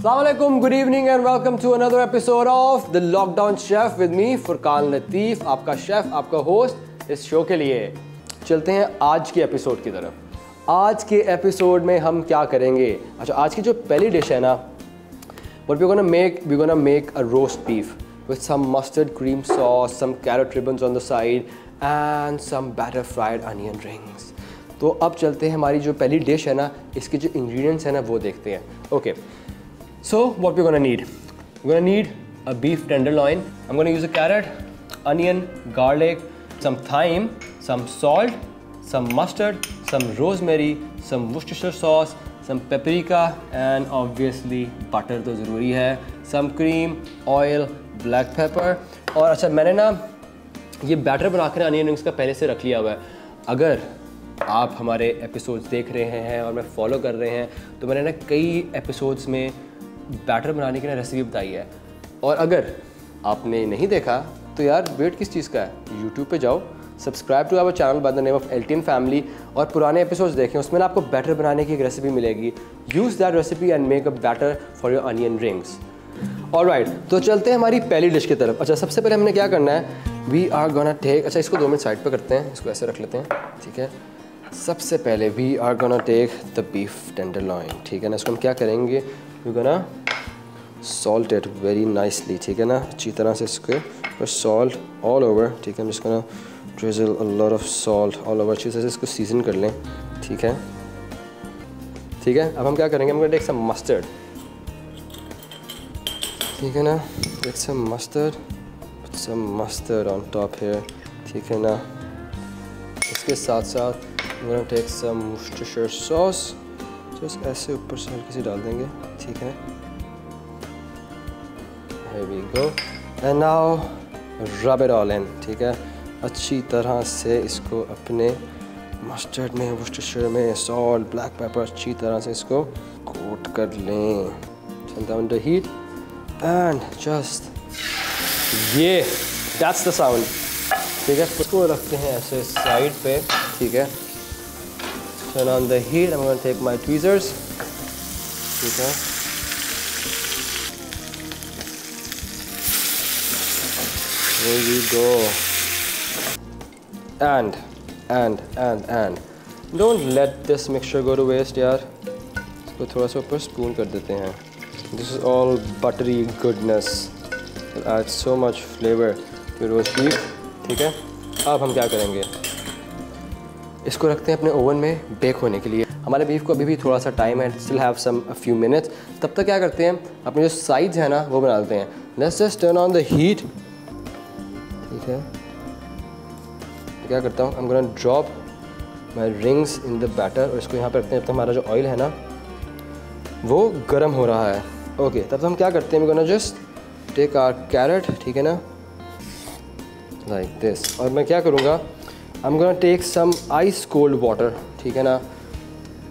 Assalamualaikum, good evening and welcome to another episode of The Lockdown Chef with me Furqan लतीफ़, आपका chef, आपका host इस show के लिए। चलते हैं आज के एपिसोड की तरफ। आज के एपिसोड में हम क्या करेंगे? अच्छा, आज की जो पहली डिश है ना, what we're gonna make a roast beef with some mustard cream sauce, some carrot ribbons on the side and some batter fried onion rings। तो अब चलते हैं हमारी जो पहली डिश है ना, इसके जो इंग्रेडिएंट्स हैं ना वो देखते हैं। Okay, so what we're gonna need? We're gonna need a beef tenderloin. I'm gonna use a carrot, onion, garlic, some thyme, some salt, some mustard, some rosemary, some Worcestershire sauce, some paprika and obviously butter तो ज़रूरी है, some cream, oil, black pepper। और अच्छा, मैंने ना ये batter बना कर अनियन रिंग्स का पहले से रख लिया हुआ है। अगर आप हमारे एपिसोड्स देख रहे हैं और मैं फॉलो कर रहे हैं तो मैंने ना कई एपिसोड्स में बैटर बनाने की ना रेसिपी बताई है। और अगर आपने नहीं देखा तो यार वेट किस चीज़ का है, यूट्यूब पे जाओ, subscribe to our channel by the name of LTN family और पुराने एपिसोड्स देखें, उसमें ना आपको बैटर बनाने की एक रेसिपी मिलेगी। Use that recipe and make a batter for your onion rings. Alright, तो चलते हैं हमारी पहली डिश की तरफ। अच्छा, सबसे पहले हमने क्या करना है, वी आर गोना टेक, अच्छा इसको 2 मिनट साइड पर करते हैं, इसको ऐसे रख लेते हैं, ठीक है। सबसे पहले we are gonna take the beef tenderloin, ठीक है ना। इसको हम क्या करेंगे, we gonna salt it very nicely, ठीक है ना, अच्छी तरह से इसके पर सॉल्ट ऑल ओवर, ठीक है। हम इसको ना drizzle a lot of salt all over, अच्छी तरह से इसको सीजन कर लें, ठीक है, ठीक है। अब हम क्या करेंगे, हम गोना टेक सम मस्टर्ड, ठीक है ना, take some mustard on top here, ठीक है ना। इसके साथ साथ I'm gonna take some Worcestershire sauce, just ऐसे ऊपर से हल्की सी डाल देंगे, ठीक है। Here we go, and now rub it all in, ठीक है। अच्छी तरह से इसको अपने मस्टर्ड में, Worcestershire में, सॉल्ट, ब्लैक पेपर, अच्छी तरह से इसको कोट कर लें। Turn down the heat and just ये that's the sound, ठीक है। इसको रखते हैं ऐसे साइड पे, ठीक है। Turn on the heat. I'm going to take my tweezers, ठीक है। There we go. And don't let this mixture go to waste यार। इसको थोड़ा सा ऊपर स्पून कर देते हैं। This is all buttery goodness. It adds so much flavor to roast beef, ठीक है। अब हम क्या करेंगे, इसको रखते हैं अपने ओवन में बेक होने के लिए। हमारे बीफ को अभी भी थोड़ा सा टाइम है, still have some a few minutes. तब तक क्या करते हैं, अपने जो साइड्स हैं ना वो बना लेते हैं। Let's just turn on the heat, ठीक है। क्या करता हूँ, I am gonna drop my rings in the batter और इसको यहाँ पर रखते हैं जब तक हमारा जो ऑयल है ना वो गर्म हो रहा है। ओके, तब तक हम क्या करते हैं, we gonna just take our carrot, ठीक है ना, लाइक दिस। और मैं क्या करूँगा, I'm gonna take some ice cold water, ठीक है ना।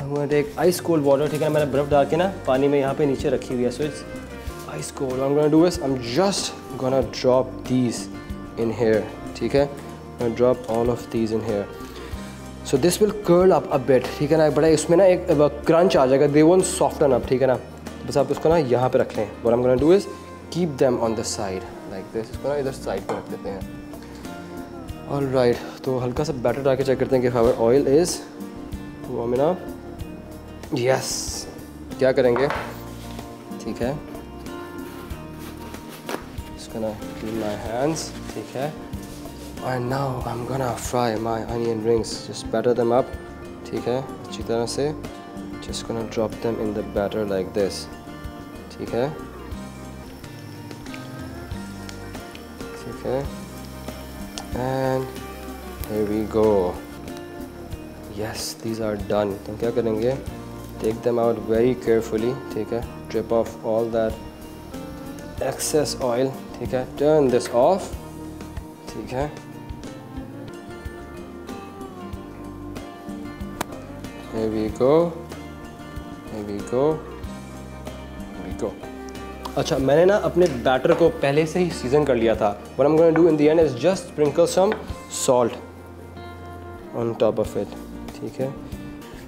I'm gonna take ice cold water, ठीक है ना। मैंने बर्फ़ डाल के ना पानी में यहाँ पे नीचे रखी हुई है, so it's ice cold. What I'm gonna do is I'm just gonna drop these in here, ठीक है। I'm gonna drop all of these in here. So this will curl up a bit, ठीक है ना। बड़ा इसमें ना एक crunch आ जाएगा, they won't soften up, ठीक है ना। बस आप उसको ना यहाँ पे रख लें। What I'm gonna do is keep them on the side like this. इसको ना इधर साइड पे रख देते हैं। ऑलराइट, तो हल्का सा बैटर डाल के चेक करते हैं कि our oil is warm up. Yes, क्या करेंगे, ठीक है, इसको ना क्लीन माय हैंड्स, ठीक है। And now I am gonna fry my onion rings, just batter them up, ठीक है, अच्छी तरह से। Just gonna drop them in the batter like this, ठीक है, ठीक है। And here we go. Yes, these are done. तो क्या करेंगे, take them out very carefully, ठीक है, drip off all that excess oil, ठीक है, turn this off, ठीक है। Here we go, here we go, here we go. अच्छा, मैंने ना अपने बैटर को पहले से ही सीजन कर लिया था। What I'm going to do in the end is just sprinkle some salt on top of it, ठीक है।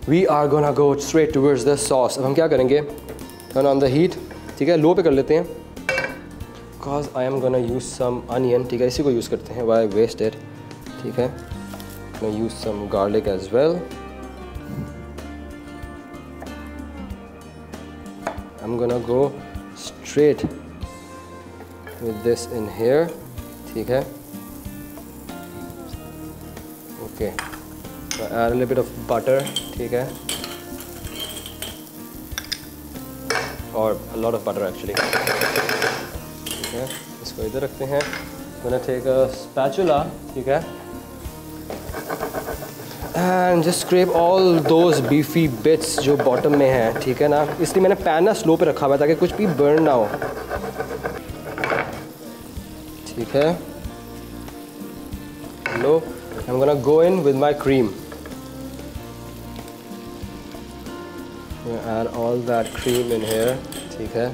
We are gonna go straight towards the sauce. अब हम क्या करेंगे, turn on the heat, ठीक है, लो पे कर लेते हैं, because I am gonna use some onion, ठीक है, इसी को यूज़ करते हैं, वाई वेस्ट इट, ठीक है, use some garlic as well, I am gonna go straight with this in here, ठीक है, okay, add a little bit of butter, ठीक है, और a lot of butter actually, ठीक है, इसको इधर रखते हैं, मैंने टेक अ स्पैचुला, ठीक है, and just scrap all those beefy bits जो बॉटम में है, ठीक है ना, इसलिए मैंने पैन ना स्लो पे रखा हुआ है ताकि कुछ भी बर्न ना हो, ठीक है, लो, I'm gonna go in with my cream, add all that cream in here, ठीक है,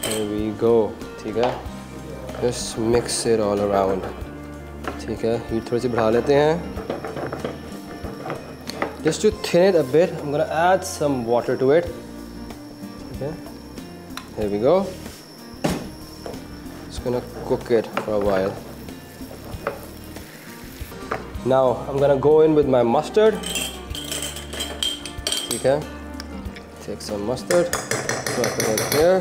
here we go, ठीक है, just mix it all around, ठीक है, हीट थोड़ी सी बढ़ा लेते हैं, just to thin it a bit, I'm gonna add some water to it, ठीक है, here we go, just gonna cook it for a while, now I'm gonna go in with my mustard, ठीक है, take some mustard, drop it in here,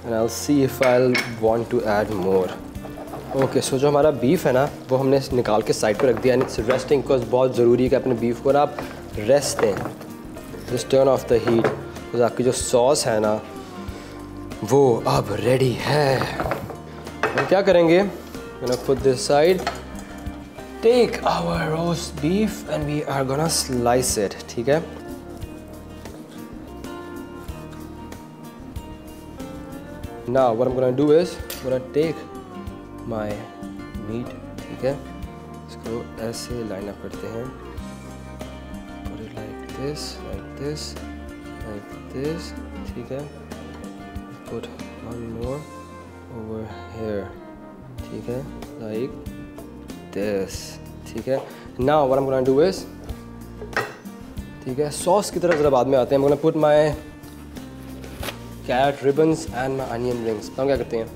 and I'll see if I'll want to add more. Okay, so जो हमारा beef है ना वो हमने निकाल के साइड पे रख दिया, and it's resting because बहुत ज़रूरी है कि अपने बीफ को ना आप रेस्ट दें, just turn off the heat, because आपकी जो सॉस है ना वो अब रेडी है। हम क्या करेंगे, gonna put this side, take our roast beef and we are gonna slice it, ठीक है। Now what I'm gonna do is I'm gonna take my meat, ठीक है, इसको ऐसे लाइन अप करते हैं, put it like this, like this, like this, ठीक है, put one more over here, ठीक है, like this, ठीक है। Now what I'm gonna do is, ठीक है, सॉस की तरफ ज़रा बाद में आते हैं, I'm gonna put my carrot ribbons and my onion rings। तो हम क्या करते हैं,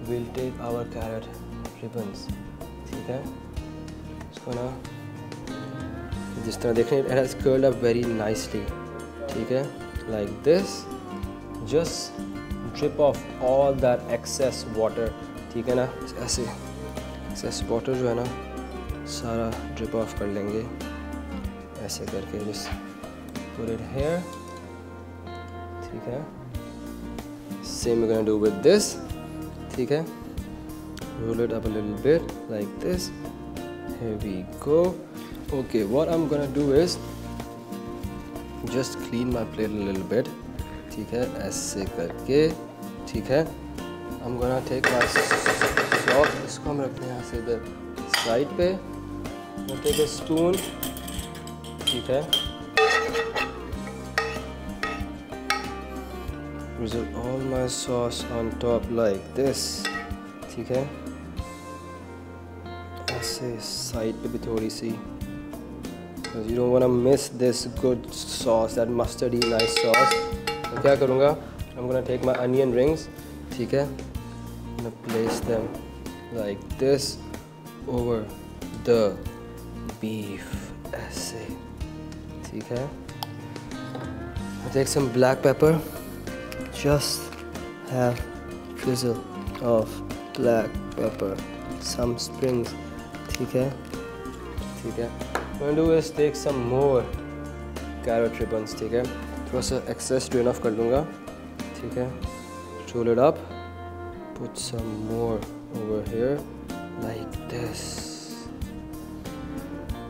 we'll take our carrot ribbons, ठीक है, इसको ना जिस तरह देखें it has curled up very nicely, ठीक है, like this, just drip off all that excess water, ठीक है ना, ऐसे excess water जो है ना सारा drip off कर लेंगे ऐसे करके, just put it here, ठीक है, same we're gonna do with this, ठीक है, roll it up a little bit like this, here we go। Okay, what I'm gonna do is just clean my plate a little bit, ठीक है, ऐसे करके, ठीक है, I'm gonna take my sauce, इसको हम रखते हैं यहाँ से इधर साइड पे, I'll take a spoon, ठीक है, drizzle all my sauce on top like this, ठीक है, ऐसे साइड पे भी थोड़ी सी, because you don't want to miss this good sauce, that mustardy nice sauce। तो क्या करूँगा, I'm gonna take my onion rings, ठीक है, I'm gonna place them like this over the beef, ऐसे, ठीक है, I'll take some black pepper, just have drizzle of black pepper, some springs, ठीक है, ठीक है। What I'm gonna do is take some more carrot ribbons, ठीक है, थोड़ा सा excess drain off कर दूँगा, ठीक है, roll it up, put some more over here like this।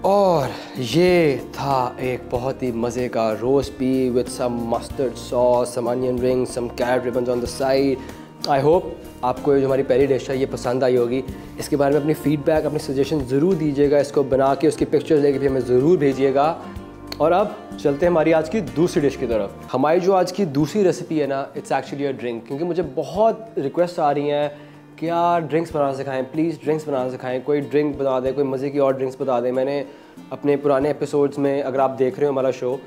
और ये था एक बहुत ही मज़े का roast beef with some mustard sauce, some onion rings, some carrot ribbons on the side. I hope आपको ये जो हमारी पहली डिश है ये पसंद आई होगी। इसके बारे में अपनी फीडबैक, अपनी सजेशन ज़रूर दीजिएगा, इसको बना के उसकी पिक्चर्स लेके भी हमें ज़रूर भेजिएगा। और अब चलते हैं हमारी आज की दूसरी डिश की तरफ। हमारी जो आज की दूसरी रेसिपी है ना, इट्स एक्चुअली अ ड्रिंक, क्योंकि मुझे बहुत रिक्वेस्ट आ रही हैं कि यार ड्रिंक्स बनाना सिखाएं, प्लीज़ ड्रिंक्स बनाना सिखाएं, कोई ड्रिंक बता दें, कोई मज़े की और ड्रिंक्स बता दें। मैंने अपने पुराने एपिसोड्स में, अगर आप देख रहे हो हमारा शो,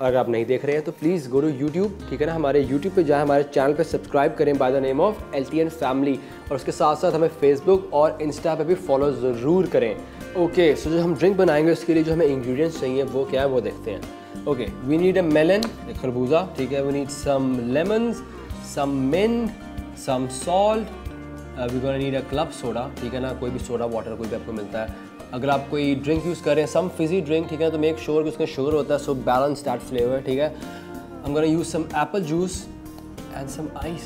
अगर आप नहीं देख रहे हैं तो प्लीज़ गो टू यूट्यूब, ठीक है ना, हमारे यूट्यूब पे जाए, हमारे चैनल पे सब्सक्राइब करें bye the name of LTN family, और उसके साथ साथ हमें फेसबुक और इंस्टा पे भी फॉलो ज़रूर करें। ओके, सो जो हम ड्रिंक बनाएंगे उसके लिए जो हमें इंग्रेडिएंट्स चाहिए वो क्या है वो देखते हैं। Okay, we need a melon, एक खरबूजा, ठीक है, we need some lemons, some mint, some salt, we gonna need a club soda, ठीक है ना, कोई भी सोडा वाटर कोई भी आपको मिलता है। अगर आप कोई ड्रिंक यूज़ कर रहे हैं, सम फिजी ड्रिंक, ठीक है, तो मेक श्योर कि उसका शुगर होता है, सो बैलेंस दैट फ्लेवर, ठीक है। I am gonna use some apple juice and some ice,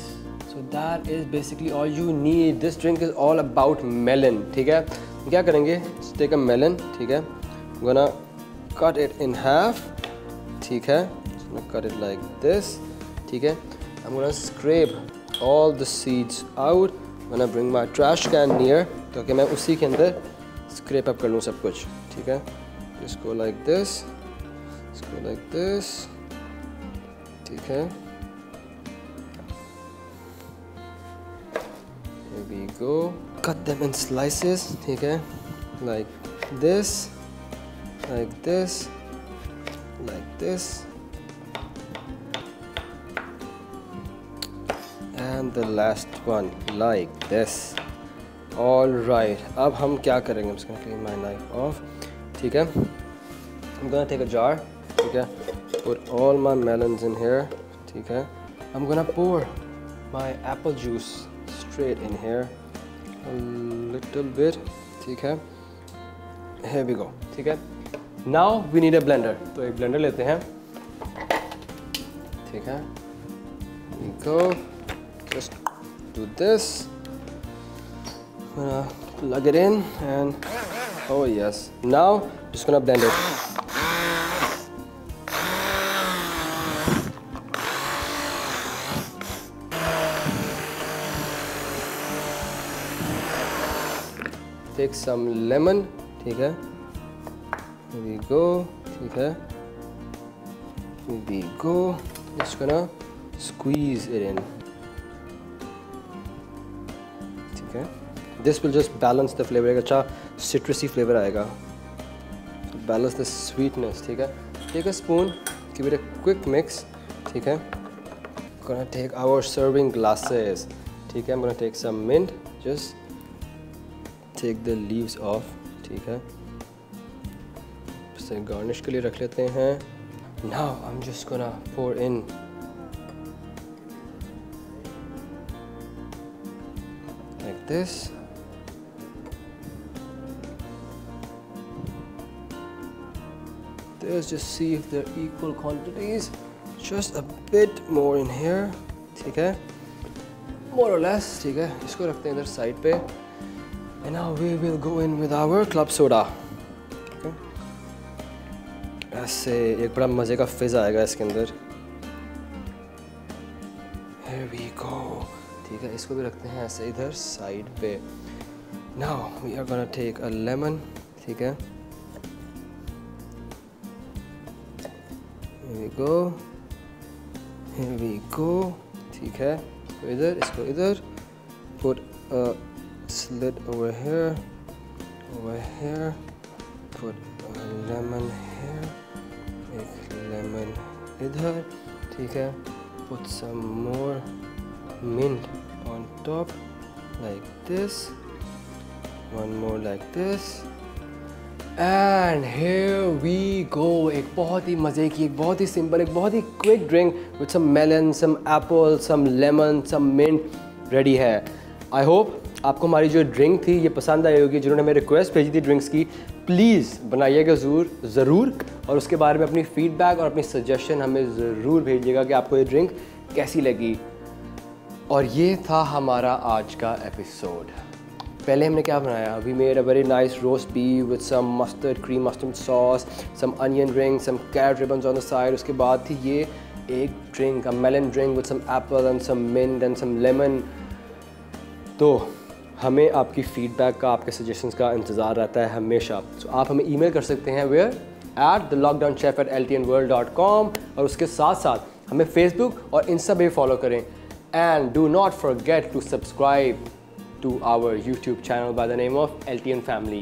so that is basically all you need. This drink is all about melon, ठीक है। क्या करेंगे, टेक अ मेलन, ठीक है, gonna cut it in half, ठीक है, cut it like this, ठीक है। I am gonna scrap all the seeds out, gonna bring my trash can near, ताकि मैं उसी के अंदर स्क्रैप अप कर लूँ सब कुछ, ठीक है। इसको लाइक दिस, इसको लाइक दिस, ठीक है। Here we go. Cut them in slices, ठीक है, like this, like this, like this, and the last one like this. All right, अब हम क्या करेंगे, I'm just gonna clean my knife off, ठीक है। I'm gonna take a jar, ठीक है, put all my melons in here, ठीक है। I'm gonna pour my apple juice straight in here, a little bit, ठीक है। Here we go, ठीक है। Now we need a blender, तो एक blender लेते हैं, ठीक है। Here we go, just do this. Plug it in and oh yes, now just gonna blend it. Take some lemon, ठीक है, here we go, ठीक है, here we go, just gonna squeeze it in, ठीक है। This will just balance the flavor, एक अच्छा citrusy flavor आएगा, balance the sweetness, ठीक है। Take a spoon, give it a quick mix, ठीक है। Gonna take our serving glasses, ठीक है। I'm gonna take some mint, just take the leaves off, ठीक है, इसे garnish के लिए रख लेते हैं। Now I'm just gonna pour in like this. Just see if they're equal quantities, just a bit more in here, ठीक है, more or less, ठीक है। इसको रखते हैं इधर साइड पे, and now we will go in with our club soda, okay? ऐसे एक बड़ा मज़े का फिज़ आएगा इसके अंदर। Here we go, ठीक है, इसको भी रखते हैं ऐसे इधर साइड पे। Now we are gonna take a lemon, ठीक है, here we go, here we go, ठीक है, तो इधर इसको इधर, put a slit over here, put a lemon here, एक lemon इधर, ठीक है, put some more mint on top like this, one more like this, and here we go। एक बहुत ही मज़े की, एक बहुत ही सिंपल, एक बहुत ही quick drink with some melon, some apple, some lemon, some mint ready है। आई होप आपको हमारी जो ड्रिंक थी ये पसंद आई होगी। जिन्होंने हमें रिक्वेस्ट भेजी थी ड्रिंक्स की, प्लीज़ बनाइएगा ज़रूर, और उसके बारे में अपनी फीडबैक और अपनी सजेशन हमें ज़रूर भेजिएगा कि आपको ये ड्रिंक कैसी लगी। और ये था हमारा आज का एपिसोड। पहले हमने क्या बनाया, we made a very nice roast beef with some mustard cream mustard sauce, some onion ring, some carrot ribbons on the side. उसके बाद थी ये एक drink, a melon drink with some apple and some mint and some lemon. तो हमें आपकी feedback का, आपके सजेशंस का इंतज़ार रहता है हमेशा। तो आप हमें ईमेल कर सकते हैं वेयर @thelockdownchef@ltnworld.com, और उसके साथ साथ हमें फेसबुक और इंस्टा पे फॉलो करें। And do not forget to subscribe to our YouTube channel by the name of LTN Family.